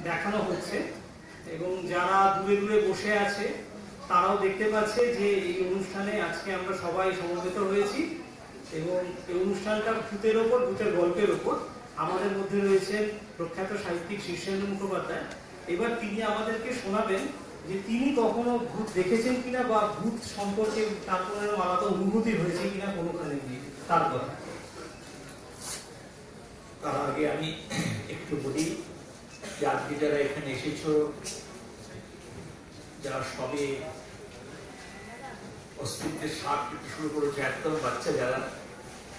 দেখানো হচ্ছে এবং যারা দূরে দূরে বসে আছে তারাও দেখতে পাচ্ছে যে এই অনুষ্ঠানে আজকে আমরা সবাই সমবেত হয়েছি এবং এই অনুষ্ঠানটা ভূতের ওপর, ভূতের গল্পের ওপর। আমাদের মধ্যে রয়েছেন প্রখ্যাত সাহিত্যিক শীর্ষেন্দু মুখোপাধ্যায়। এবার তিনি আমাদেরকে শোনাবেন যে তিনি কখনো ভূত দেখেছেন কিনা বা ভূত সম্পর্কে তার কোনো আলাদা অনুভূতি হয়েছে কিনা কোনোখানে গিয়ে, তার কথা। তার আগে আমি একটু বলি যে আজকে যারা এখানে এসেছো, যারা সবে অস্তিত্বের স্বাদ পেতে শুরু করেছে, একদম বাচ্চা যারা,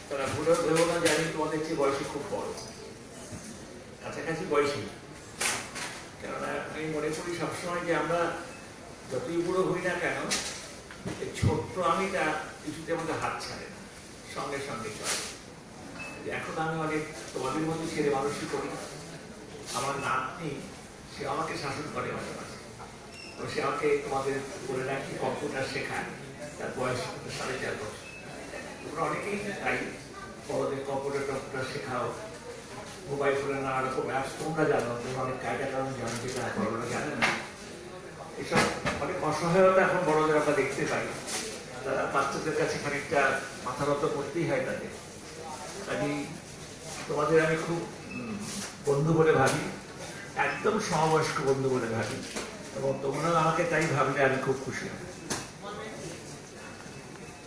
তারা ভুলেও ভেবো না জানি তোমাদের চেয়ে বয়সে খুব বড়, কাছাকাছি বয়সী। কেননা আমি মনে করি সবসময় যে আমরা যতই বুড়ো হই না কেন, এই ছোট্ট আমিটা কিছুতে আমাদের হাত ছাড়ে না, সঙ্গে সঙ্গে চলে। এখন আমি অনেক তোমাদের মধ্যে ছেলে মানুষই করি। আমার নাতনি, সে আমাকে শাসন করে মাঝে মাঝে, তো সে আমাকে তোমাদের বলে রাখি কম্পিউটার শেখায়, তার বয়স 4.5 বছর। তোমরা অনেকেই তাই বড়দের কম্পিউটার শেখাও, মোবাইল ফোনে নানা রকম অ্যাপস তোমরা জানো, তোমরা অনেক কায়দা কারণ জানো যেটা বড়রা জানে না। এসব অনেক অসহায়তা এখন বড়দের আমরা দেখতে পাই, তারা বাচ্চাদের কাছে খানিকটা মাথা নত করতেই হয় তাদের। আমি তোমাদের আমি খুব বন্ধু বলে ভাবি, একদম সমবয়স্ক বন্ধু বলে ভাবি, এবং তোমরাও আমাকে তাই ভাবলে আমি খুব খুশি হব।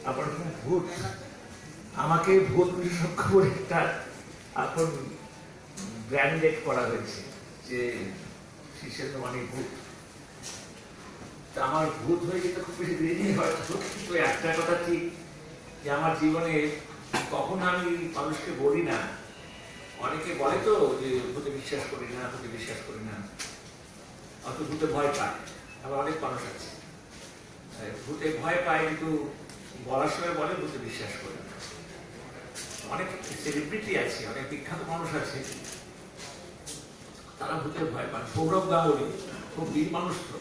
আবার ভূত, আমাকে ভূত বিশেষজ্ঞ বলে একটা এখন ব্র্যান্ডেড করা হয়েছে যে শীর্ষেন্দু মানে ভূত। আমার ভূত হয়ে যেতে খুব বেশি দেরি হয়তো, কিন্তু একটা কথা ঠিক যে আমার জীবনে কখন আমি মানুষকে বলি না, অনেকে বলে তো যে ভূতে বিশ্বাস করি না, ভূতে বিশ্বাস করি না, অত ভূতে ভয় পায়। আবার অনেক মানুষ আছে ভূতে ভয় পায় কিন্তু বলার সময় বলে ভূতে বিশ্বাস করে না। অনেক সেলিব্রিটি আছে, অনেক বিখ্যাত মানুষ আছে, তারা ভূতে ভয় পায়। সৌরভ গাঙ্গুলি খুব বীর মানুষ, তো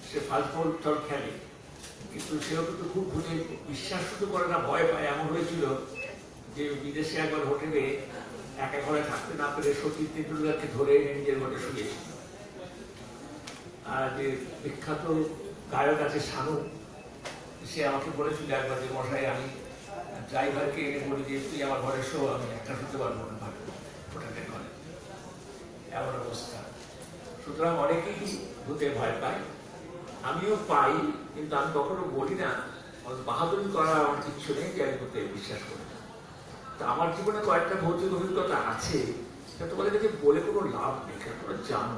সে ফাস্ট বল খেলে, কিন্তু সেও কিন্তু খুব ভূতে বিশ্বাস শুধু করে না, ভয় পায়। এমন হয়েছিল যে বিদেশে একবার হোটেলে একা ঘরে থাকতে না পেরে সচিন তেন্ডুলকারকে ধরে এনে নিজের ঘরে শুয়েছিল। আর যে বিখ্যাত গায়ক আছে শানু, সে আমাকে বলেছিল একবার যে মশাই আমি ড্রাইভারকে এনে বলি যে তুই আমার ঘরে শো, আমি একটা শুতে পারবো না ভালো হোটেলের ঘরে, এমন অবস্থা। সুতরাং অনেকেই ভূতে ভয় পায়, আমিও পাই, কিন্তু আমি কখনো বলি না। বাহাদুরি করার আমার কিচ্ছু নেই যে আমি ভূতে বিশ্বাস করি না। তা আমার জীবনে কয়েকটা ভৌতিক অভিজ্ঞতা আছে, তোমাদের কাছে বলে কোনো লাভ নেই, কেন তোমরা জানো।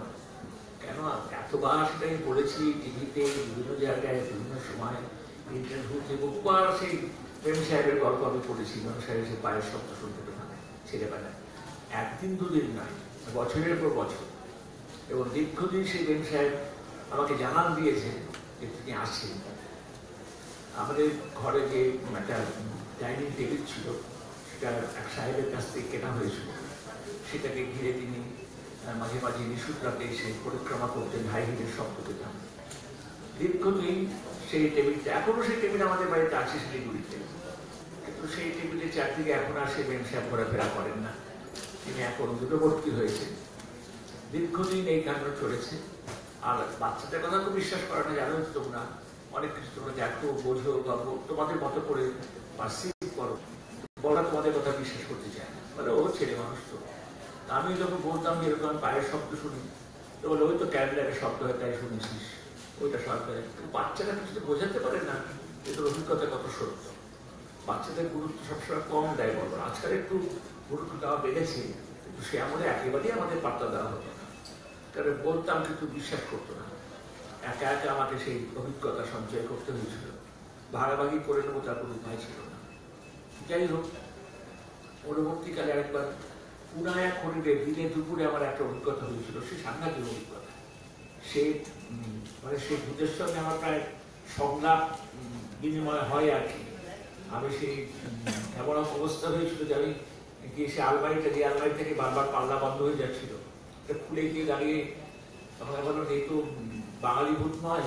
কেন এতবার সেটা আমি বলেছি টিভিতে, বিভিন্ন জায়গায়, বিভিন্ন সময়, ইন্টারভিউতে বহুবার সেই প্রেম সাহেবের গল্প আমি পড়েছি। প্রেম সাহেবের সে পায়ের শব্দ শুনতে পেতাম ছেলেবেলায়, একদিন দুদিন নয়, বছরের পর বছর। এবং দীর্ঘদিন সেই প্রেম সাহেব আমাকে জানান দিয়েছে যে তিনি আসেন। আমাদের ঘরে যে একটা ডাইনিং টেবিল ছিল, সেটা এক সাহেবের কাছ থেকে কেনা হয়েছিল, সেটাকে ঘিরে তিনি মাঝে মাঝে নিশুত রাতে এসে পরিক্রমা করতেন, হাই হিলের শব্দ পেতাম। দীর্ঘদিন সেই টেবিলটা, এখনো সেই টেবিল আমাদের বাড়িতে আছে শিলিগুড়িতে, কিন্তু সেই টেবিলের চারদিকে এখন আর সে বেন সাহেব ঘোরাফেরা করেন না, তিনি এখন দূরবর্তী হয়েছে। দীর্ঘদিন এই কাণ্ড চলেছে। আর বাচ্চাদের কথা তো বিশ্বাস করে না, জানো তোমরা, অনেক কিছু তোমরা দেখো, বোঝো, তোমাদের মতো করে পারসিভ করো, বড়রা তোমাদের কথা বিশ্বাস করতে চায় না, বলে ও ছেলে মানুষ। তো আমি যখন বলতাম যে এরকম পায়ের শব্দ শুনি, তো বলে ওই তো ক্যান্ডেলের শব্দ হয় তাই শুনেছিস, ওইটা সরকার। বাচ্চারা কিছু বোঝাতে পারে না এটার অভিজ্ঞতা কত সত্য। বাচ্চাদের গুরুত্ব সবসময় কম দেয় বলো, আজকাল একটু গুরুত্ব দেওয়া বেড়েছে, কিন্তু সে আমাদের একেবারেই আমাদের পাত্তা দেওয়া হতো না, কারণ বলতাম কিন্তু বিশ্বাস করতো না। একা একা আমাকে সেই অভিজ্ঞতা সঞ্চয় করতে হয়েছিল, ভাগাভাগি করে নেবো তার কোনো উপায় ছিল না। যাই হোক, পরবর্তীকালে আরেকবার পুনায়া খনিতে দিনে দুপুরে আমার একটা অভিজ্ঞতা হয়েছিল, সে সাংঘাতিক অভিজ্ঞতা। সে মানে সেই ভূতের সঙ্গে আমার প্রায় সংলাপ বিনিময় হয় আর কি। আমি সেই এমন অবস্থা হয়েছিল যে আমি গিয়ে সে আলমারিটা, যে আলমারি থেকে বারবার পাল্লা বন্ধ হয়ে যাচ্ছিল, খুলে গিয়ে দাঁড়িয়ে তখন বললাম এই তো বাঙালি ভূত নয়,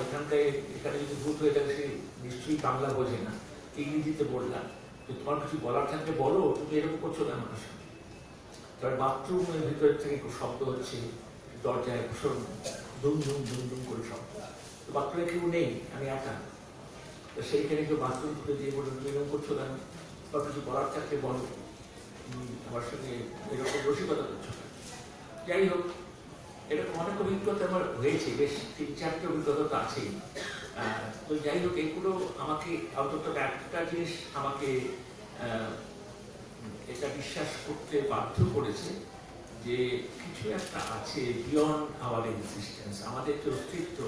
এখানে যদি ভূত হয়ে থাকে সে নিশ্চয়ই বাংলা বোঝে না। ইংরেজিতে বললাম যে তোমার কিছু বলার থাকলে বলো, তুমি এরকম করছো কেন? তবে বাথরুমের ভিতর থেকে শব্দ হচ্ছে, দরজায় ভীষণ দুম দুম দুম দুম করে শব্দ। তো বাথরুমে কেউ নেই, আমি একা। তো সেইখানে কেউ বাথরুম খুলে দিয়ে বলুন এরকম করছো কেন, বা কিছু বলার থাকলে বলো, আমার সঙ্গে এরকম রসিকতা করছো। যাই হোক, এরকম অনেক অভিজ্ঞতা আমার হয়েছে, বেশ 3-4টে অভিজ্ঞতা তো আছেই। তো যাই হোক, এগুলো আমাকে অন্তত একটা জিনিস আমাকে এটা বিশ্বাস করতে বাধ্য করেছে যে কিছু একটা আছে বিয়ন্ড আওয়ার এক্সিস্টেন্স, আমাদের যে অস্তিত্ব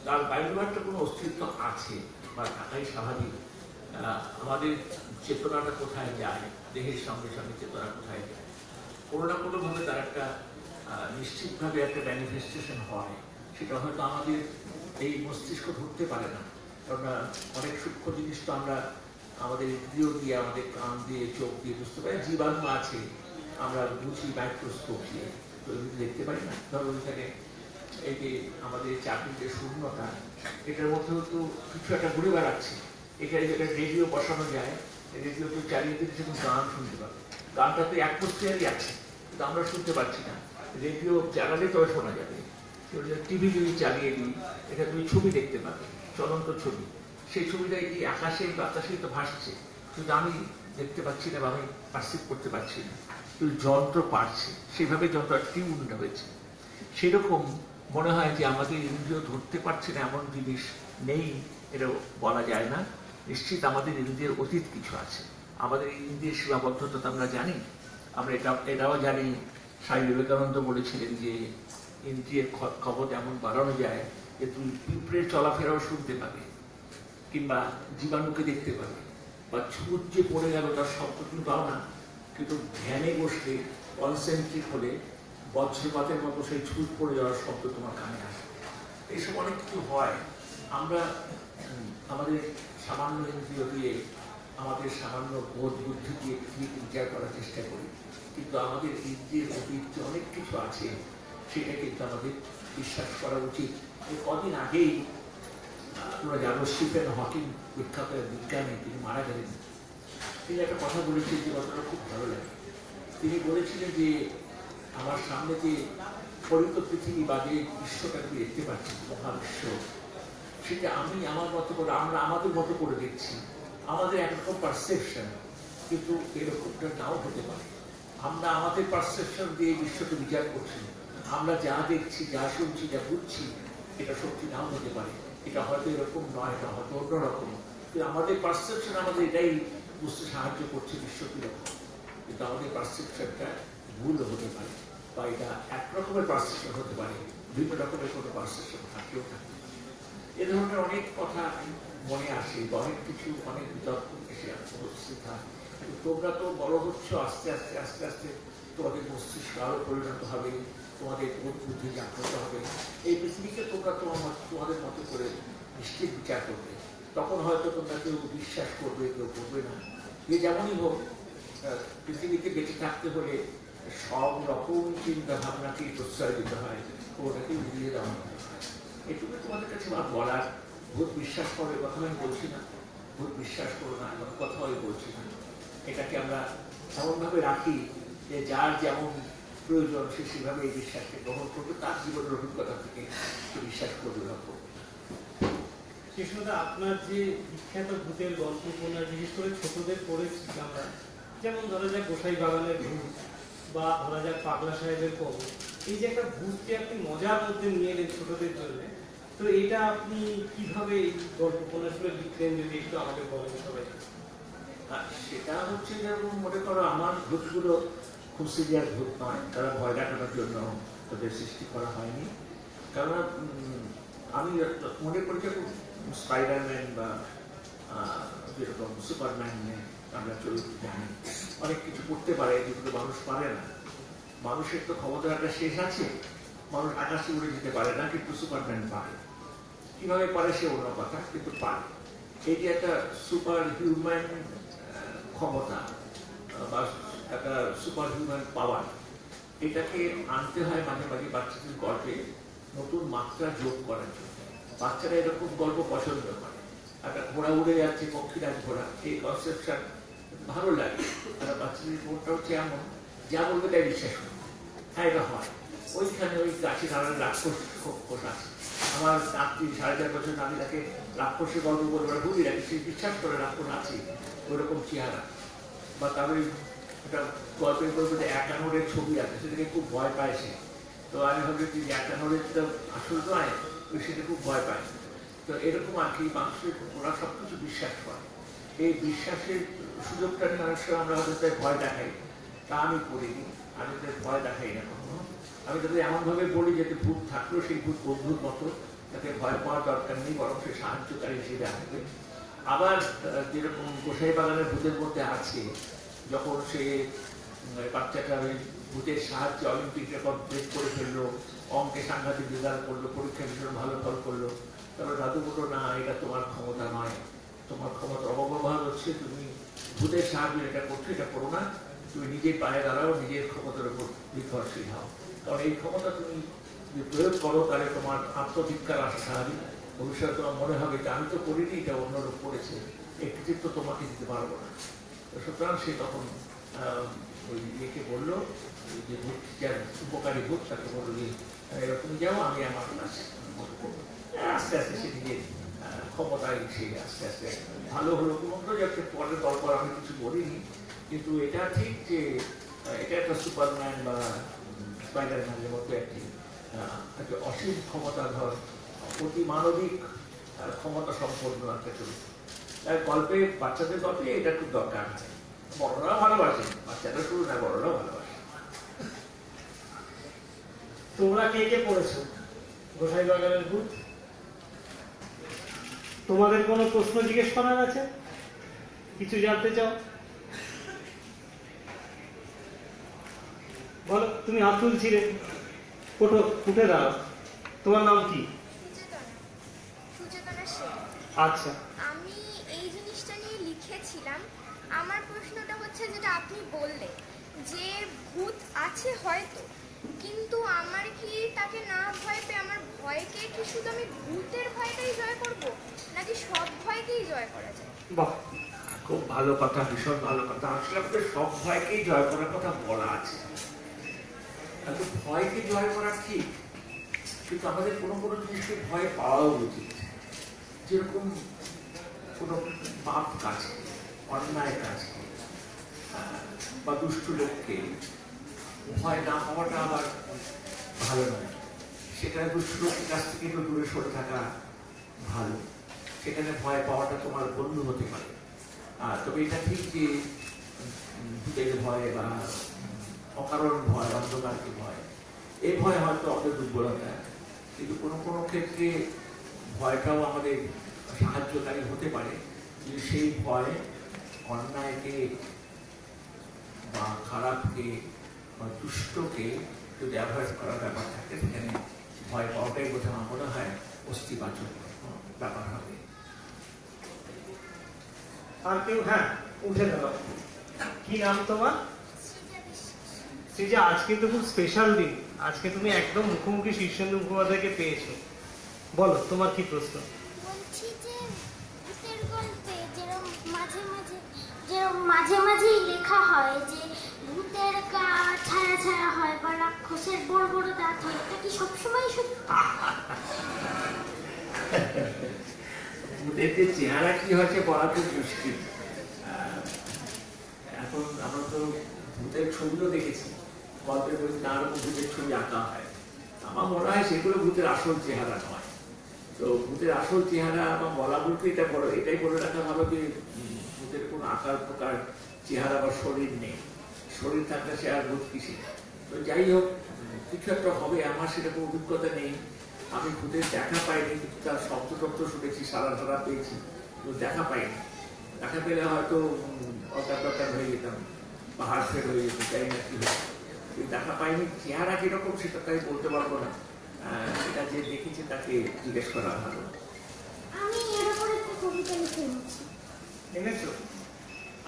তার বাইরেও একটা কোনো অস্তিত্ব আছে বা থাকাই স্বাভাবিক। আমাদের চেতনাটা কোথায় যায়, দেহের সঙ্গে সঙ্গে চেতনা কোথায় যায়, কোনো না কোনোভাবে তার একটা নিশ্চিতভাবে একটা ম্যানিফেস্টেশন হয়। সেটা হয়তো আমাদের এই মস্তিষ্ক ধরতে পারে না, কারণ অনেক সূক্ষ্ম জিনিস তো আমরা আমাদের ইন্দ্রিয় দিয়ে, আমাদের কান দিয়ে, চোখ দিয়ে বুঝতে পারি। জীবাণু আছে আমরা বুঝি মাইক্রোস্কোপ দিয়ে, তো দেখতে পারি না। ধরো এখানে এই যে আমাদের চাকরিতে শূন্যতা, এটার মধ্যেও তো কিছু একটা ঘুরে বেড়াচ্ছে। এখানে যেটা রেডিও বসানো যায়, রেডিও তো চালিয়ে দিলে সেরকম গান শুনতে পাবে। গানটা তো অ্যাটমসফিয়ারই আছে, কিন্তু আমরা শুনতে পাচ্ছি না। রেডিও চালালে তবে শোনা যাবে। টিভি যদি চালিয়ে দিই, এটা তুমি ছবি দেখতে পাবে, চলন্ত ছবি। সেই ছবিটা কি আকাশে বাতাসে তো ভাসছে, কিন্তু আমি দেখতে পাচ্ছি না বা আমি পারসিভ করতে পারছি না, কিন্তু যন্ত্র পারছে, সেইভাবে যন্ত্র টিউনড হয়েছে। সেরকম মনে হয় যে আমাদের ইন্দ্রিয় ধরতে পারছে না এমন জিনিস নেই, এটা বলা যায় না। নিশ্চিত আমাদের ইন্দ্রিয়ের অতীত কিছু আছে, আমাদের ইন্দ্রিয়ের সীমাবদ্ধতা তো আমরা জানি। আমরা এটাও জানি, স্বামী বিবেকানন্দ বলেছিলেন যে ইন্দ্রিয়ের ক্ষমতা এমন বাড়ানো যায় যে তুমি পিঁপড়ের চলাফেরাও শুনতে পাবে, কিংবা জীবাণুকে দেখতে পাবে, বা ছুট যে পড়ে গেল তার শব্দ তুমি পাও না, কিন্তু ধ্যানে বসলে কনসেন্ট্রেট হলে বজ্রপাতের মতো সেই ছুট পড়ে যাওয়ার শব্দ তোমার কানে আসে। এইসব অনেক কিছু হয়। আমরা আমাদের সামান্য ইন্দ্রিয় দিয়ে, আমাদের সামান্য বোধ বুদ্ধি দিয়ে পৃথিবীকে বিচার করার চেষ্টা করি, কিন্তু আমাদের ইন্দ্রিয়ের অতীত অনেক কিছু আছে, সেটা কিন্তু আমাদের বিশ্বাস করা উচিত। এই কদিন আগেই তোমরা জানো স্টিফেন হকিং, বিখ্যাত বিজ্ঞানী, তিনি মারা গেলেন। তিনি একটা কথা বলেছিলেন যে কথাটা খুব ভালো লাগে। তিনি বলেছিলেন যে আমার সামনে যে পরিত পৃথিবী বা যে বিশ্বটাকে দেখতে পাচ্ছি, মহাবিশ্ব, সেটা আমি আমার মতো করে, আমরা আমাদের মতো করে দেখছি, আমাদের একরকম পারসেপশন, কিন্তু এরকমটা নাও হতে পারে। আমরা আমাদের পারসেপশন দিয়ে বিশ্বকে বিচার করছি, আমরা যা দেখছি, যা শুনছি, যা বুঝছি, এটা সত্যি নাও হতে পারে। এটা হয়তো এরকম নয়, এটা হয়তো অন্যরকম, কিন্তু আমাদের পারসেপশন আমাদের এটাই বুঝতে সাহায্য করছে বিশ্ব কিরকম। কিন্তু আমাদের পারসেপশনটা ভুল হতে পারে, বা এটা একরকমের পারসেপশন হতে পারে, বিভিন্ন রকমের কোনো পারসেপশন থাকতেও থাকে। এ ধরনের অনেক কথা মনে আসে, বা অনেক কিছু, অনেক বিতর্ক এসে উপস্থিত হয়। তোমরা তো বড় হচ্ছ, আস্তে আস্তে আস্তে আস্তে তোমাদের মস্তিষ্ক আরো পরিণত হবে, তোমাদের বোধ বুদ্ধি জাগ্রত হবে। এই পৃথিবীকে তোমরা তোমাদের মতো করে নিশ্চিত বিচার করবে। তখন হয়তো তোমরা কেউ বিশ্বাস করবে, কেউ করবে না। যে যেমনই হোক, পৃথিবীতে বেঁচে থাকতে হলে সব রকম চিন্তা ভাবনাকেই প্রশ্রয় দিতে হয়, ওটাকে উড়িয়ে দেওয়া হতে হয়। এটুকু তোমাদের কাছে আমার বলার। ভূত বিশ্বাস করো কথা আমি বলছি না, ভূত বিশ্বাস করো না এমন কথাও আমি বলছি না। এটাকে আমরা এমনভাবে রাখি যে যার যেমন প্রয়োজন সে সেভাবে এই বিশ্বাসকে গ্রহণ করবে, তার জীবনের অভিজ্ঞতা থেকে সে বিশ্বাস করবে না করবে। কৃষ্ণদা, আপনার যে বিখ্যাত ভূতের গল্প উপন্যাস, বিশেষ করে ছোটদের পড়েছি আমরা, যেমন ধরা যাক গোসাই বাগানের ভূত, বা ধরা যাক পাগলা সাহেবের কবর, এই যে একটা ভূতকে আপনি মজার মধ্যে নিয়ে এলেন ছোটদের জন্য, তো এটা আপনি কিভাবে এই গল্প উপন্যাসগুলো লিখলেন যদি একটু আমাকে বলেন সবাই। সেটা হচ্ছে যেমন মনে করো আমার ভূতগুলো খুব সিরিয়াস ভূত নয়, তারা ভয় দেখানোর জন্য তাদের সৃষ্টি করা হয়নি। কারণ আমি মনে করি যে স্পাইডারম্যান বা যেরকম সুপারম্যান আমরা চরিত্র জানি, অনেক কিছু করতে পারে যেগুলো মানুষ পারে না। মানুষের তো ক্ষমতাটা শেষ আছে, মানুষ আকাশে উড়ে যেতে পারে না, কিন্তু সুপারম্যান পারে। কিভাবে পারে সে অন্য কথা, কিন্তু পারে। এই যে একটা সুপার হিউম্যান ক্ষমতা বা একটা সুপার হিউম্যান পাওয়ার, এটাকে আনতে হয় মাঝে মাঝে বাচ্চাদের গল্পে নতুন মাত্রা যোগ করার জন্য। বাচ্চারা এরকম গল্প পছন্দ করে। একটা ঘোড়া উড়ে যাচ্ছে, পক্ষীরাজ ঘোড়া, এই কনসেপশন ভালো লাগে। তারা বাচ্চাদের মনটা হচ্ছে এমন, যা বলবে তাই বিশ্বাস করবে, হ্যাঁ এটা হয়। ওইখানে ওই গাছের আড়ালে রাক্ষস খোস আছে। আমার নাতি 4.5 বছর নাতি তাকে রাক্ষসের গল্প বলবার ভুলি রাখি, সে বিশ্বাস করে রাক্ষস আছে ওইরকম চেহারা। বা তার ওই একটা গল্পের গল্পে একানোরের ছবি আছে, সেটাকে খুব ভয় পায় সে। তো আমি ভাবছি যে একানোরের তো আসল নয়, ওই সেটা খুব ভয় পায়। তো এরকম আর কি মানুষের ওরা সব কিছু বিশ্বাস করে। এই বিশ্বাসের সুযোগটা নিয়ে অনেক সময় আমরা হয়তো তাই ভয় দেখাই, তা আমি করিনি। আমি তাদের ভয় দেখাই না কখনো। আমি তাদের এমনভাবে বলি যাতে ভূত থাকলেও সেই ভূত বন্ধুর মতো, তাকে ভয় পাওয়ার দরকার নেই, বরং সে সাহায্যকারী হিসেবে আসবে। আবার যেরকম গোসাই বাগানের ভূতের মধ্যে আছে, যখন সে বাচ্চাটা ওই ভূতের সাহায্যে অলিম্পিক রেকর্ড ব্রেক করে ফেললো, অঙ্কে সাংঘাতিক রেজাল্ট করলো, পরীক্ষা ভীষণ ভালো ফল করলো, তারপর দাদু বললো না এটা তোমার ক্ষমতা নয়, তোমার ক্ষমতা অপব্যবহার হচ্ছে, তুমি ভূতের সাহায্যে এটা করছো, এটা করো না, তুমি নিজের পায়ে দাঁড়াও, নিজের ক্ষমতার উপর নির্ভরশীল হও। কারণ এই ক্ষমতা তুমি যদি প্রয়োগ করো তাহলে তোমার আত্মধিক্কার আসা স্বাভাবিক। ভবিষ্যতে তোমার মনে হবে যে আমি তো করিনি, এটা অন্য লোক করেছে, এই কৃতিত্ব তোমাকে দিতে পারবো না। সুতরাং সে তখন ওই ইয়েকে বললো যে ভূত যার উপকারী ভূত তাকে বললো যে এরকম যাও, আমি আমার কাছে মতো করবো। আস্তে আস্তে সে নিজের ক্ষমতায় সে আস্তে আস্তে ভালো হলো। কোনো যাচ্ছে পরের গল্প আমি কিছু বলিনি, কিন্তু এটা ঠিক যে এটা একটা সুপারম্যান বা স্পাইডারম্যানের মতো একটি অসীম ক্ষমতাধর অতি মানবিক ক্ষমতা সম্পন্ন একটা চরিত্র। তাই গল্পে, বাচ্চাদের গল্পে এটা খুব দরকার আছে। বড়রাও ভালোবাসে, বাচ্চারা শুরু না, বড়রাও ভালোবাসে। তোমরা কে কে পড়েছো গোসাই বাগানের ভূত? তোমাদের কোনো প্রশ্ন জিজ্ঞেস করার আছে? কিছু জানতে চাও? বলো। তুমি হাত তুলছিলে, উঠে দাঁড়াও। তোমার নাম কি? সুচেতনা সেন। আচ্ছা, আমি এই জিনিসটা নিয়ে লিখেছিলাম। আমার প্রশ্নটা হচ্ছে যেটা আপনি বললেন যে ভূত আছে হয়তো, কিন্তু আমার কি তাকে না ভয় পেয়ে আমার ভয়কে কি শুধু আমি ভূতের ভয়টাই জয় করব, নাকি সব ভয়কেই জয় করা যায়? বাহ, খুব ভালো কথা, ভীষণ ভালো কথা। আসলে আমাদের সব ভয়কেই জয় করার কথা বলা আছে। ভয়কে জয় করা ঠিক, কিন্তু আমাদের কোনো কোনো জিনিসকে ভয় পাওয়া উচিত। যেরকম কোনো পাপ কাজকে, অন্যায় কাজকে বা দুষ্ট লোককে ভয় না পাওয়াটা আবার ভালো নয়। সেখানে দুষ্ট লোকের কাছ থেকে একটু দূরে সরে থাকা ভালো। সেখানে ভয় পাওয়াটা তোমার বন্ধু হতে পারে। তবে এটা ঠিক যে ভূতের ভয় বা অকারণ ভয়, অন্ধকারকে ভয়, এই ভয় হয়তো আমাদের দুর্বলতা, কিন্তু কোনো কোনো ক্ষেত্রে ভয়টাও আমাদের সাহায্যকারী হতে পারে। যে সেই ভয় অন্যায়কে বা খারাপকে বা দুষ্টকে যদি অ্যাভয়েড করার ব্যাপার থাকে, সেখানে ভয় পাওয়াটাই বোধ আমার মনে হয় অস্তিবাচক ব্যাপার হবে। আর কেউ? হ্যাঁ, উঠে দাঁড়াও। কি নাম তোমার? সৃজা, আজকে তো খুব স্পেশাল দিন। আজকে তুমি একদম মুখোমুখি শীর্ষেন্দু মুখোপাধ্যায়কে পেয়েছো। বলো, তোমার কি প্রশ্ন? বলছি যে ভূতের গল্পে মাঝে মাঝেই লেখা হয় যে ভূতের গা ছায়া ছায়া হয় বা রাক্ষসের বড় বড় দাঁত হয়, এটা কি সবসময় সত্যি? ভূতের যে চেহারা কি হচ্ছে বলা খুব মুশকিল। এখন আমরা তো ভূতের ছবিও দেখেছি, গল্পের বই নানা রকম ভূতের ছবি আঁকা হয়। আমার মনে হয় সেগুলো ভূতের আসল চেহারা নয়। তো ভূতের আসল চেহারা বা বলা বলতে এটাই বলে রাখা ভালো যে ভূতের কোনো আকার প্রকার চেহারা বা শরীর নেই। শরীর থাকলে সে আর ভূত কিসে। তো যাই হোক, কিছু একটা হবে। আমার সেরকম অভিজ্ঞতা নেই, আমি ভূতের দেখা পাইনি, কিন্তু তার শব্দ শুনেছি, সারা পেয়েছি, কিন্তু দেখা পাইনি। দেখা পেলে হয়তো অজ্ঞান হয়ে যেতাম, পাহাড় ফের হয়ে যেত, তাই না কি হতো। দেখা পাইনি, চেহারা কিরকম সেটা তাই বলতে পারবো না। সেটা যে দেখেছে তাকে জিজ্ঞেস করা ভালো। আমি এর উপরে একটা কবিতা লিখে নিচ্ছি। এনেছো?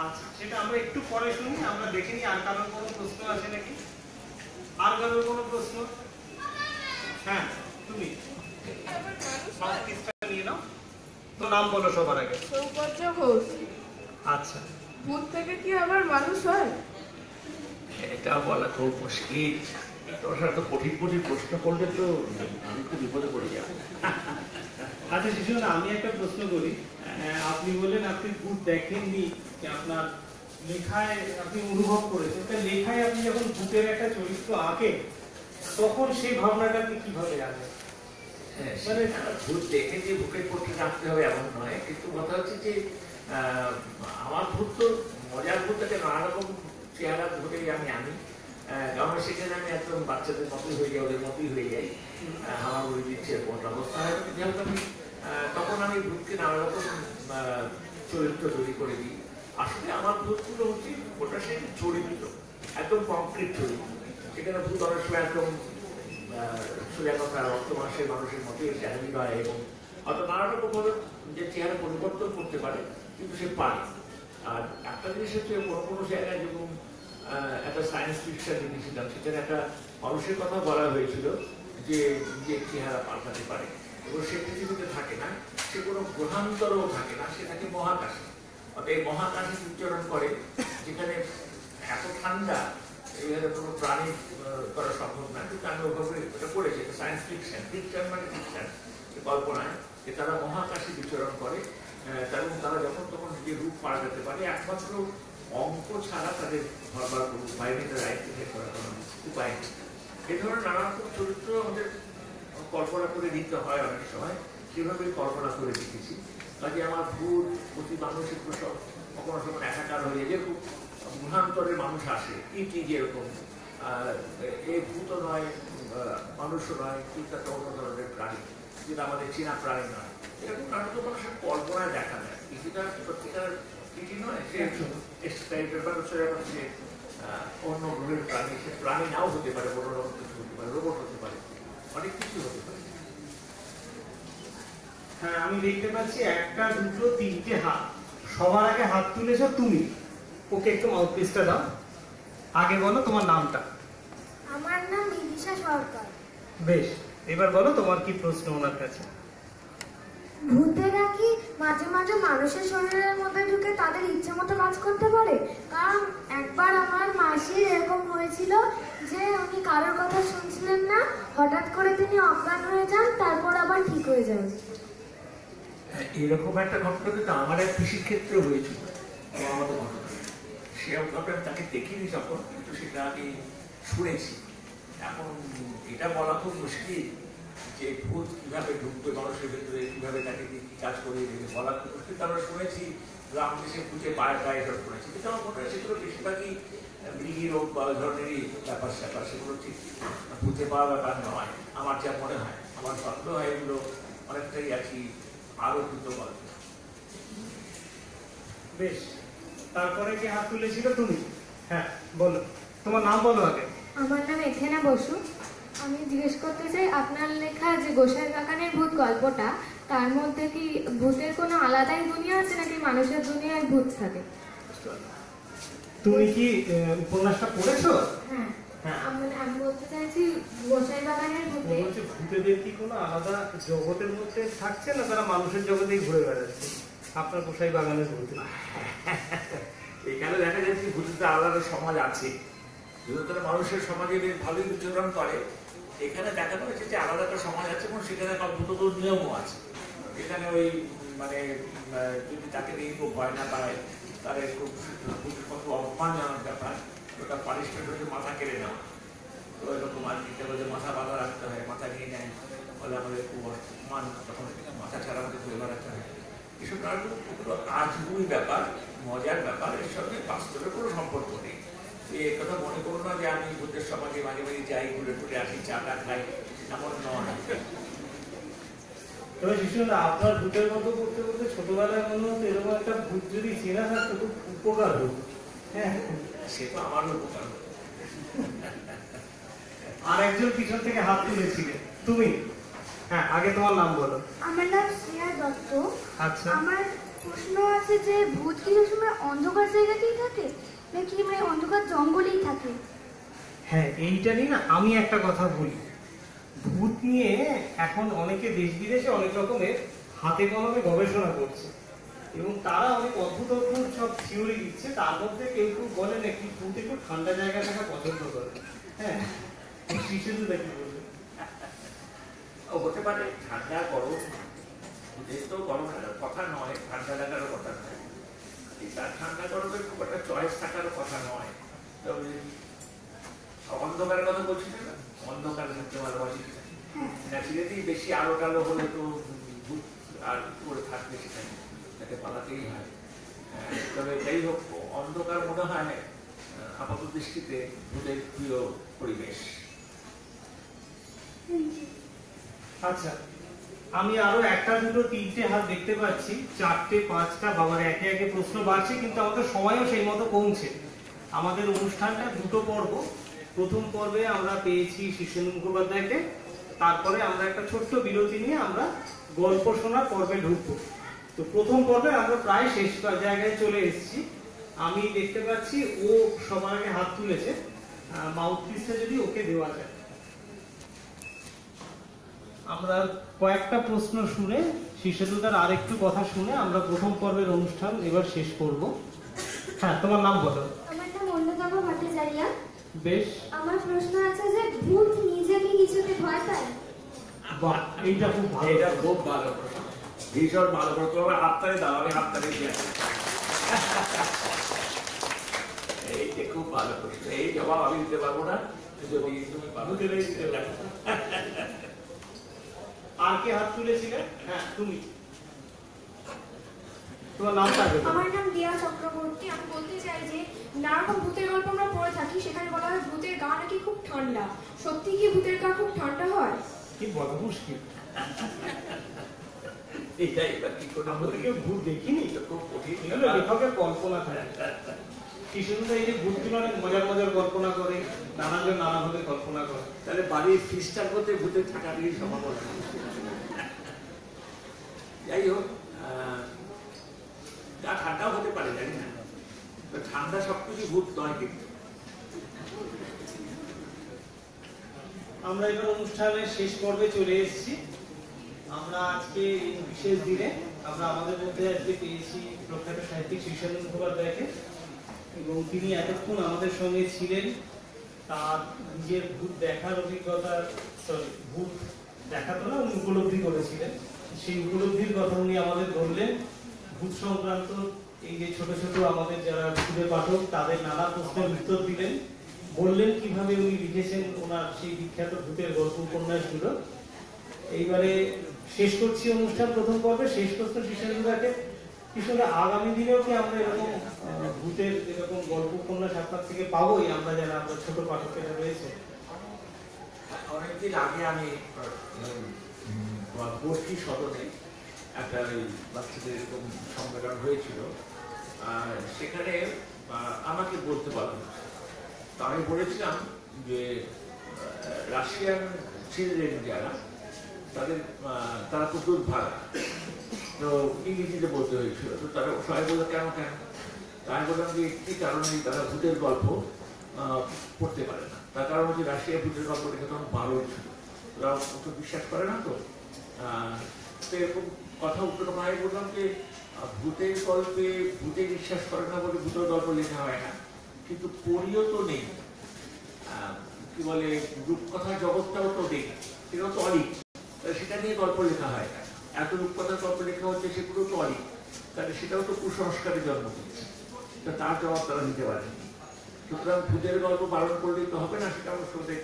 আচ্ছা, সেটা আমরা একটু পরে শুনি। আমরা দেখে নিই আর কারোর কোনো প্রশ্ন আছে নাকি। আর কারোর কোনো প্রশ্ন? হ্যাঁ, তুমি নিয়ে নাও। তো নাম বলো সবার আগে। সৌগত ঘোষ। আচ্ছা, ভূত থেকে কি আবার মানুষ হয়? এটা বলা খুব মুশকিল। তোমার সাথে কঠিন কঠিন প্রশ্ন করলে তো আমি তো বিপদে পড়ে যাবো। আচ্ছা শিশু, আমি একটা প্রশ্ন করি। আপনি বললেন আপনি ভূত দেখেননি, আপনার লেখায় আপনি অনুভব করেছেন। তা লেখায় আপনি যখন ভূতের একটা চরিত্র আঁকেন তখন সেই ভাবনাটা আপনি কিভাবে আনেন? হ্যাঁ, মানে ভূত দেখে যে বুকের পক্ষে রাখতে হবে এমন নয়, কিন্তু কথা হচ্ছে যে আমার ভূত তো মজার ভূত থেকে নানা রকম চেহারা ধরেই আমি আনি। কারণ সেখানে আমি একদম বাচ্চাদের মতোই হয়ে যাই, ওদের মতোই হয়ে যাই। আমার ওই দিচ্ছে এরকম অবস্থা হয়, যেহেতু আমি তখন আমি ভূতকে নানা রকম চরিত্র তৈরি করে দিই। আসলে আমার ভূতগুলো হচ্ছে ওটা সেই চরিত্র, একদম কংক্রিট চরিত্র। সেখানে ভূত অনেক সময় একদম সোজা কথা রক্ত মাসের মানুষের মতোই চেহারি হয়, এবং হয়তো নানা রকম ভাবে যে চেহারা পরিবর্তন করতে পারে, কিন্তু সে পারে। আর একটা জিনিস হচ্ছে কোনো কোনো জায়গায় যেরকম একটা সায়েন্স ফিকশন লিখেছিলাম, সেখানে একটা মানুষের কথা বলা হয়েছিল যে যে চেহারা পাল্টাতে পারে, এবং সে পৃথিবীতে থাকে না, সে কোনো গ্রহান্তরও থাকে না, সে থাকে মহাকাশে। অর্থাৎ এই মহাকাশে বিচরণ করে, যেখানে এত ঠান্ডা এইভাবে কোনো প্রাণী করা সম্ভব না। কিন্তু আমি ওভাবে ওটা করেছি, সায়েন্স ফিকশন, ফিকশন মানে ফিকশন, কল্পনায় যে তারা মহাকাশে বিচরণ করে, এবং তারা যখন তখন নিজের রূপ পাল্টাতে পারে। একমাত্র অঙ্ক ছাড়া তাদের ধরবার কোনো উপায় নেই, তাদের আইডেন্টিফাই করার কোনো উপায় নেই। এ ধরনের নানা রকম চরিত্র আমাদের কল্পনা করে দিতে হয় অনেক সময়, সেভাবেই কল্পনা করে দেখেছি। কাজে আমার ভূত প্রতি মানুষের সব কখনো সময় একাকার হয়ে যায়, যেরকম গ্রহান্তরের মানুষ আসে, ইটি যেরকম এই ভূতও নয়, মানুষও নয়, কিন্তু একটা অন্য ধরনের প্রাণী, যেটা আমাদের চেনা প্রাণী নয়। এরকম নানা তো মানুষের কল্পনায় দেখা যায়। কিছুটা সত্যিকার ইটি নয়, সে এক্সট্রাইটের বা হচ্ছে অন্য গ্রহের প্রাণী, সে প্রাণী নাও হতে পারে, বড় রকম কিছু হতে পারে, রোবট হতে পারে, অনেক কিছু হতে পারে। হ্যাঁ, আমি দেখতে পাচ্ছি একটা, দুটো, তিনটে হাত। সবার আগে হাত তুলেছো তুমি। ওকে একটু মাউথপিসটা দাও। আগে বলো তোমার নামটা। আমার নাম বিদিশা সরকার। বেশ, এবার বলো তোমার কি প্রশ্ন ওনার কাছে। ভূতেরা কি মাঝে মাঝে মানুষের শরীরের মধ্যে ঢুকে তাদের ইচ্ছে মতো কাজ করতে পারে? কারণ একবার আমার মাসির এরকম হয়েছিল যে উনি কারোর কথা শুনছিলেন না, হঠাৎ করে তিনি অজ্ঞান হয়ে যান, তারপর আবার ঠিক হয়ে যান। এরকম একটা ঘটনা কিন্তু আমার এক কৃষির ক্ষেত্রে হয়েছিল, আমাদের ঘটনা। সে ঘটনা তাকে দেখিনি তখন, কিন্তু সেটা আমি শুনেছি। এখন এটা বলা খুব মুশকিল যে ভূত কিভাবে ঢুকবে মানুষের ভেতরে, কিভাবে তাকে কি কাজ করিয়ে দেবে, বলা খুব মুশকিল। আমরা শুনেছি গ্রাম দেশে খুঁজে পায় পায় এসব শুনেছি, কিন্তু আমার মনে হয় সেগুলো বেশিরভাগই মৃগী রোগ বা ওই ধরনেরই ব্যাপার স্যাপার, সেগুলো ঠিক বুঝতে পাওয়া ব্যাপার নয় আমার যা মনে হয়। আমার স্বপ্ন হয় এগুলো অনেকটাই আছি আরো দ্রুত গল্প। বেশ, তারপরে কি হাত তুলেছিল তুমি? হ্যাঁ বলো, তোমার নাম বলো আগে। আমার নাম এথেনা বসু। আমি জিজ্ঞেস করতে চাই, আপনার লেখা যে গোসাই বাগানের ভূত গল্পটা, তার মধ্যে কি ভূতের কোনো আলাদাই দুনিয়া আছে, নাকি মানুষের দুনিয়ায় ভূত থাকে? তুমি কি উপন্যাসটা পড়েছো? হ্যাঁ, হ্যাঁ। আমি বলতে চাইছি গোসাই বাগানের ভূতে। বলছে ভূতেদের কি কোনো আলাদা জগতের মধ্যে থাকছে, না তারা মানুষের জগতেই ঘুরে বেড়াচ্ছে? আপনার গোসাই বাগানের ভূতে এখানে দেখা যাচ্ছে ভূতের আলাদা সমাজ আছে, যেহেতু তারা মানুষের সমাজে বেশ ভালোই বিচরণ করে। এখানে দেখানো হয়েছে যে আলাদা একটা সমাজ আছে, এবং সেখানে ভূতদের নিয়মও আছে। এখানে ওই মানে যদি তাকে নিয়ে খুব ভয় না পায়, তার খুব কত অপমানজনক ব্যাপার, ওটা পানিশমেন্ট হচ্ছে মাথা কেড়ে নেওয়া। তো এরকম আর কি মাথা বাঁধা রাখতে হয়, মাথা নিয়ে নেয়, ফলে আমাদের খুব অপমান, তখন মাথা ছাড়া আমাদের ঘুরে বেড়াতে হয়। এসব ওগুলো আজগুবি ব্যাপার, মজার ব্যাপার, এর সঙ্গে বাস্তবের কোনো সম্পর্ক নেই। এই কথা মনে করো না যে আমি ভূতের সমাজে মাঝে মাঝে যাই, ঘুরে ঘুরে আসি, চাটা খাই, এমন নয়। তবে শিশুরা, আপনার ভূতের গল্প করতে করতে ছোটবেলায় মনে হতো এরকম একটা ভূত যদি চেনা থাকতো খুব উপকার হতো। হ্যাঁ, সে তো আমারও উপকার হতো। আর একজন পিছন থেকে হাত তুলেছিলেন তুমি। হ্যাঁ, আগে তোমার নাম বলো। আমার নাম শ্রেয়া দত্ত। আচ্ছা, আমার প্রশ্ন আছে যে ভূত কি সবসময় অন্ধকার জায়গাতেই থাকে, নাকি মানে অন্ধকার জঙ্গলেই থাকে? হ্যাঁ, এইটা নিয়ে না আমি একটা কথা বলি। ভূত নিয়ে এখন অনেকে দেশ বিদেশে অনেক রকমের হাতে কলমে গবেষণা করছে, এবং তারা অনেক অদ্ভুত অদ্ভুত সব থিওরি দিচ্ছে। তার মধ্যে কেউ কেউ বলে নাকি ভূত একটু ঠান্ডা জায়গায় থাকা পছন্দ করে। হ্যাঁ, শিশুদের দেখি বলবে ও হতে পারে ঠান্ডা গরম, ভূতের তো গরম লাগার কথা নয়, ঠান্ডা লাগারও কথা নয়, তার ঠান্ডা গরমের খুব একটা চয়েস থাকারও কথা নয়। তবে অন্ধকারের কথা বলছি না, অন্ধকার থাকতে ভালোবাসি ন্যাচুরালি বেশি আলো টালো হলে তো ভূত আর করে থাকবে, সেখানে তাকে পালাতেই হয়। তবে যাই হোক, অন্ধকার মনে হয় আপাত দৃষ্টিতে ভূতের প্রিয় পরিবেশ। আচ্ছা, আমি আরো একটা দুটো তিনটে হাত দেখতে পাচ্ছি, চারটে পাঁচটা, বাবার একে একে প্রশ্ন বাড়ছে, কিন্তু আমাদের সময়ও সেই মতো কমছে। আমাদের অনুষ্ঠানটা দুটো পর্ব। প্রথম পর্বে আমরা পেয়েছি শীর্ষেন্দু মুখোপাধ্যায়কে, তারপরে আমরা একটা ছোট্ট বিরতি নিয়ে আমরা গল্প শোনার পর্বে ঢুকবো। তো প্রথম পর্বে আমরা প্রায় শেষ জায়গায় চলে এসেছি। আমি দেখতে পাচ্ছি ও সবার আগে হাত তুলেছে, মাউথপিসটা যদি ওকে দেওয়া যায়। আমরা কয়েকটা প্রশ্ন শুনে শীর্ষেন্দুদার আরেকটু কথা শুনে আমরা প্রথম পর্বের অনুষ্ঠান এবার শেষ করব। হ্যাঁ, তোমার নাম বলো। আমার নাম অন্যতম ভট্টাচার্য। বেশ, আমার প্রশ্ন আছে যে ভূত নিজে কি কিছুতে ভয় পায়? বাহ, এইটা খুব ভালো। এটা খুব ভালো প্রশ্ন, ভীষণ ভালো প্রশ্ন। আমার হাততালি দাও, আমি হাততালি দিই। এইটা খুব ভালো প্রশ্ন, এই জবাব আমি দিতে পারবো না, যদি তুমি পারো। আর কে হাত তুলেছিলে? হ্যাঁ, তুমি। তোমার নামটা আগে বলো। আমার নাম দিয়া চক্রবর্তী। আমি বলতে চাই যে নানারকম ভূতের গল্প আমরা পড়ে থাকি, সেখানে বলা হয় ভূতের গা নাকি খুব ঠান্ডা। সত্যি কি ভূতের গা খুব ঠান্ডা হয়? কি বলা মুশকিল, এটাই এবার কি করে আমরা তো কেউ ভূত দেখিনি। এটা খুব কঠিন। এগুলো লেখকের কল্পনা থাকে। কৃষ্ণদা এই যে ভূতগুলো অনেক মজার মজার কল্পনা করে, নানাজন নানাভাবে কল্পনা করে। তাহলে বাড়ির খ্রিস্টান মধ্যে ভূতে থাকার এই সম্ভাবনা। যাই হোক, তা ঠান্ডাও হতে পারে, জানি না, ঠান্ডা সবকিছু ভূত নয়। কিন্তু আমরা এবার অনুষ্ঠানের শেষ পর্বে চলে এসেছি। আমরা আজকে এই বিশেষ দিনে আমরা আমাদের মধ্যে আজকে পেয়েছি প্রখ্যাত সাহিত্যিক শীর্ষেন্দু মুখোপাধ্যায়কে, এবং তিনি এতক্ষণ আমাদের সঙ্গে ছিলেন। তার নিজের ভূত দেখার অভিজ্ঞতা, ভূত দেখা তো না, উনি উপলব্ধি করেছিলেন, সেই উপলব্ধির কথা উনি আমাদের বললেন। ভূত সংক্রান্ত এই যে ছোট ছোট আমাদের যারা খুদে পাঠক, তাদের নানা প্রশ্নের উত্তর দিলেন, বললেন কিভাবে উনি লিখেছেন ওনার সেই বিখ্যাত ভূতের গল্প উপন্যাসগুলো। এইবারে শেষ করছি অনুষ্ঠান প্রথম পর্বে। শেষ প্রশ্ন শীর্ষেন্দুদাকে, কৃষ্ণদা, আগামী দিনেও কি আমরা এরকম ভূতের এরকম গল্প উপন্যাস আপনার থেকে পাবোই, আমরা যারা আমরা ছোট পাঠকেরা রয়েছে? অনেকদিন আগে আমি গোষ্ঠী সদনে একটা বাচ্চাদের এরকম সম্মেলন হয়েছিল, সেখানে আমাকে বলতে বলা হয়েছে। তো আমি বলেছিলাম যে রাশিয়ান চিলড্রেন যারা, তারা তো দুর্ভাগা, তো ইংরেজিতে বলতে হয়েছিল। তো তারা সবাই বললো কেন কেন, আমি বললাম যে একটি কারণে তারা ভূতের গল্প পড়তে পারে না। তার কারণ হচ্ছে রাশিয়া ভূতের গল্প দেখে তখন ভালো ছিল, ওরা অত বিশ্বাস করে না। তো এরকম কথা উত্তর আমি বললাম যে ভূতের গল্পে ভূতে বিশ্বাস করে না বলে ভূতের গল্প লেখা হয় না, কিন্তু পড়িও তো নেই, কি বলে রূপকথার জগৎটাও তো নেই, সেটাও তো অলিক, সেটা নিয়ে গল্প লেখা হয় না। এত রূপকথার গল্প লেখা হচ্ছে সেগুলো তো অলিক, তাহলে সেটাও তো কুসংস্কারে জন্ম দিচ্ছে। তার জবাব তারা দিতে পারেনি। সুতরাং ভূতের গল্প পালন করলেই তো হবে না, সেটা আমার সঙ্গে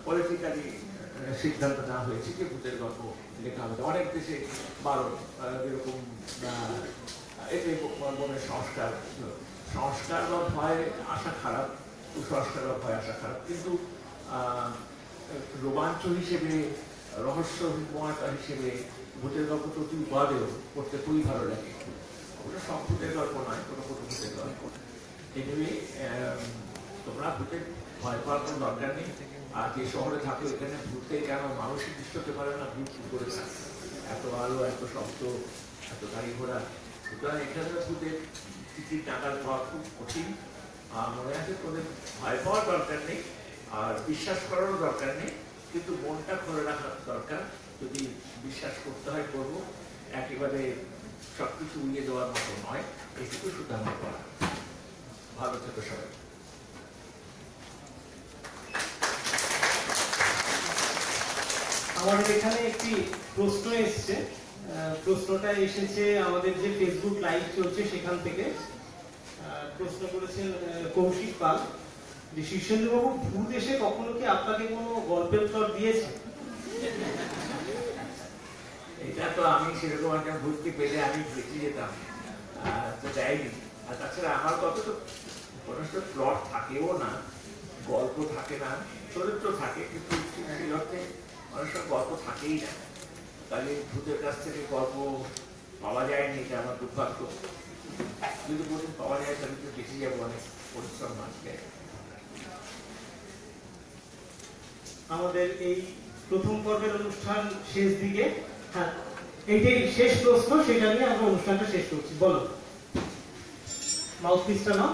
পলিটিক্যালি সিদ্ধান্ত নেওয়া হয়েছে যে ভূতের গল্প লেখা হবে। অনেক দেশে বারণ, এরকম এটাই মনের সংস্কার, সংস্কার বা ভয় আসা খারাপ, কুসংস্কার বা ভয় আসা খারাপ, কিন্তু রোমাঞ্চ হিসেবে, রহস্যময়তা হিসেবে ভূতের গল্প তো তুই বাদেও পড়তে খুবই ভালো লাগে। ওটা সব ভূতের গল্প নয়, কোনো কোনো ভূতের গল্প। এগুলি তোমরা ভূতের ভয় পাওয়ার কোনো দরকার নেই। আর যে শহরে থাকো, এখানে ভূতে কেন মানুষই দৃষ্ট হতে পারে না, ভূত কি করে থাকে, এত আলো, এত শব্দ, এত গাড়ি ঘোড়া। সুতরাং এখানে ভূতের টিকিট টাকার পাওয়া খুব কঠিন। মনে আছে তোদের ভয় পাওয়ার দরকার নেই, আর বিশ্বাস করারও দরকার নেই, কিন্তু মনটা খোলা রাখার দরকার। যদি বিশ্বাস করতে হয় করবো, একেবারে সবকিছু উড়িয়ে দেওয়ার মতো নয়। এটুকু শুধু আমার করা। ভালো থেকো সবাই। আমাদের এখানে একটি প্রশ্ন এসেছে। প্রশ্নটা এসেছে আমাদের যে ফেসবুক লাইভ চলছে সেখান থেকে। প্রশ্ন করেছেন কৌশিক পাল যে শীর্ষেন্দ্রবাবু, ভূত এসে কখনো কি আপনাকে কোনো গল্পের প্লট দিয়েছে? এটা তো আমি সেরকম একটা ভর্তি পেলে আমি বেঁচে যেতাম, তো দেয়নি। আর তাছাড়া আমার কত তো কোনো প্লট থাকেও না, গল্প থাকে না, চরিত্র থাকে, কিন্তু সেই অর্থে অনেক সময় গল্প থাকেই না। তাহলে ভূতের কাছ থেকে গল্প পাওয়া যায়নি, এটা আমার দুর্ভাগ্য। যদি কোনদিন পাওয়া যায় তাহলে তো বেঁচে যাবো, অনেক পরিশ্রম আসবে। আমাদের এই প্রথম পর্বের অনুষ্ঠান শেষ দিকে। হ্যাঁ, এইটাই শেষ প্রশ্ন, সেটা নিয়ে আমরা অনুষ্ঠানটা শেষ করছি। বলো, মাউথপিসটা নাও,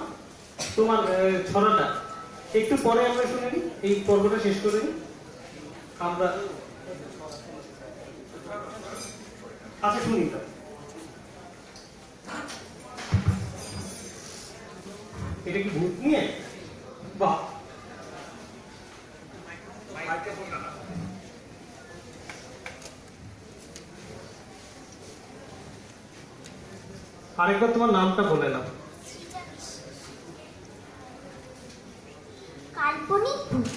তোমার ছড়াটা একটু পরে আমরা শুনে নিই, এই পর্বটা শেষ করে নিই আমরা। আচ্ছা, শুনি তো। এটা কি ভূত নিয়ে? বাহ, আরেকবার তোমার নামটা বলে নাও। কাল্পনিক ভূত,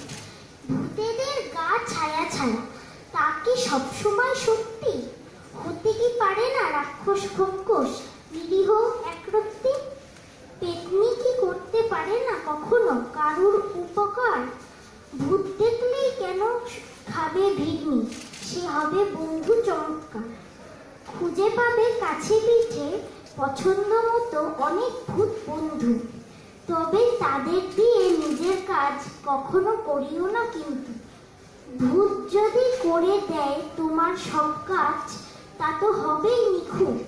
ভূতেদের গা ছায়া ছায়া, তা কি সবসময় সত্যি? হতে কি পারে না রাক্ষস খোকস নিরীহ একরত্তি? পেতনি কি করতে পারে না কখনো কারুর উপকার? ভূত দেখলেই কেন খাবে ভিড়নি, সে হবে বন্ধু চমৎকার। খুঁজে পাবে কাছে পিঠে পছন্দ মতো অনেক ভূত বন্ধু, তবে তাদের দিয়ে নিজের কাজ কখনো করিও না কিন্তু। ভূত যদি করে দেয় তোমার সব কাজ, তা তো হবেই নিখুঁত,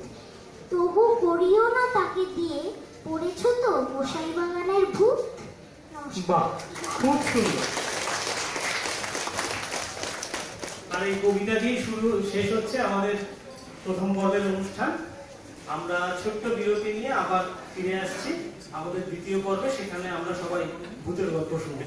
তবু করিও না তাকে দিয়ে, পড়েছ তো মশাই বাগানের ভূত। বাহ, খুব সুন্দর। আর এই কবিতা দিয়ে শেষ হচ্ছে আমাদের প্রথম পর্বের অনুষ্ঠান। আমরা ছোট্ট বিরতি নিয়ে আবার ফিরে আসছি আমাদের দ্বিতীয় পর্বে, সেখানে আমরা সবাই ভূতের গল্প শুনবো।